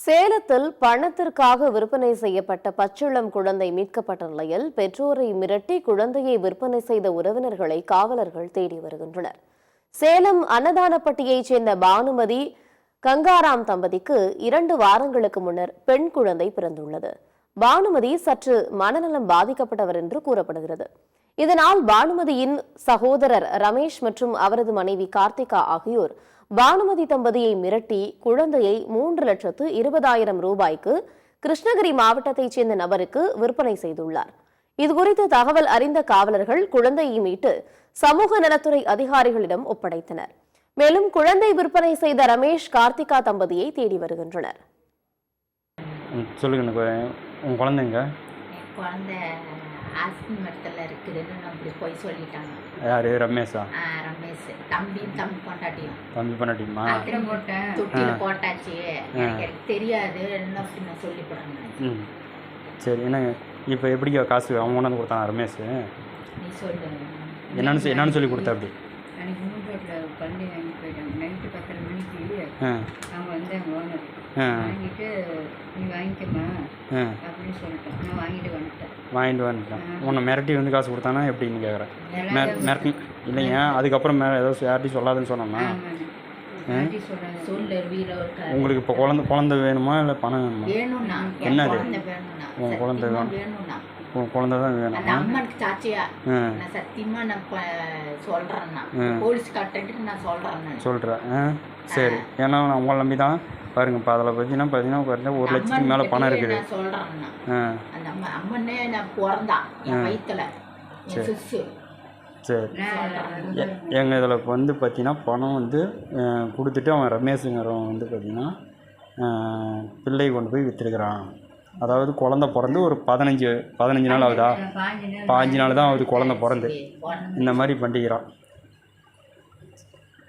சேலத்தில் பணத்திற்காக விற்பனை செய்யப்பட்ட பச்சிளம் குழந்தை மீட்கப்பட்ட நிலையில் பெற்றோரை மிரட்டி குழந்தையை விற்பனை செய்த உறவினர்களை காவலர்கள் தேடி வருகின்றனர். சேலம் அன்னதானப்பட்டியைச் சேர்ந்த பானுமதி கங்காராம் தம்பதிக்கு 2 வாரங்களுக்கு முன்னர் பெண் குழந்தை பிறந்துள்ளது. பானுமதி சற்று மனநலம் பாதிக்கப்பட்டவர் என்று கூறப்படுகிறது. இதனால் பானுமதியின் சகோதரர் ரமேஷ் மற்றும் அவரது மனைவி கார்த்திகா ஆகியோர் பானுமதி தம்பதியை மிரட்டி குழந்தையை 3,20,000 ரூபாய்க்கு கிருஷ்ணகிரி மாவட்டத்தைச் சேர்ந்த நபருக்கு விற்பனை செய்துள்ளார். இதுகுறித்து தகவல் அறிந்த காவலர்கள் குழந்தையை மீட்டு சமூக நலத்துறை அதிகாரிகளிடம் ஒப்படைத்தனர். மேலும் குழந்தை விற்பனை செய்த ரமேஷ் கார்த்திகா தம்பதியை தேடி வருகின்றனர். சொல்லுங்க, உங்க குழந்தைங்க குழந்தை ஆஸ்பத்திரியில் இருக்குதுன்னு அப்படி போய் சொல்லிட்டாங்க. யாரு? ரமேஷா? ரமேஷ் தம்பி பொண்டாட்டியும். தம்பி பொண்டாட்டியுமா? தொட்டியில் போட்டாச்சு, எனக்கு தெரியாது அப்படி நான் சொல்லி போடுறேன். சரி, என்னங்க இப்போ எப்படி காசு அவங்க கொண்டாந்து கொடுத்தாங்க? ரமேஷ் நீ சொல்லு என்னன்னு சொல்லி கொடுத்தா? அப்படி அன்றைக்கி மூன்றோட்டில் பள்ளி வாங்கி போயிட்டாங்க. நைட்டு 10:30 மணிக்கு அவங்க வந்து அவங்க ஓனர் வாங்கிட்டு நீ வாங்கிக்கம்மா அப்படின்னு சொல்லிட்டேன். நான் வாங்கிட்டு வந்துட்டேன். உன்னை மிரட்டி வந்து காசு கொடுத்தானா எப்படின்னு கேட்குறேன். மிரட்டி இல்லைங்க, அதுக்கப்புறம் ஏதாவது யார்ட்டையும் சொல்லாதுன்னு சொன்னோம்னா உங்களுக்கு இப்போ குழந்தை வேணுமா இல்லை பணம் வேணுமா? என்னது உங்கள் குழந்தை வேணும்? உங்கள் குழந்தை தான் வேணும். அம்மனுக்கு சாட்சியா நான் சத்தியமா நான் சொல்றேன், போலீஸ் கட்டிட்டு நான் சொல்கிறேன். சரி, ஏன்னா நான் உங்களை நம்பி தான் பாருங்க. இப்போ அதில் பார்த்தீங்கன்னா 1 லட்சத்துக்கு மேலே பணம் இருக்குது. சரி, எங்கள் இதில் இப்போ வந்து பார்த்தீங்கன்னா பணம் வந்து கொடுத்துட்டு அவன் ரமேஷுங்கிறவன் வந்து பார்த்தீங்கன்னா பிள்ளை கொண்டு போய் விற்றுருக்குறான். அதாவது குழந்த பிறந்து ஒரு 15 நாள் ஆகுதா? 15 நாள் தான் ஆகுது குழந்த பிறந்து. இந்த மாதிரி பண்ணிக்கிறான்.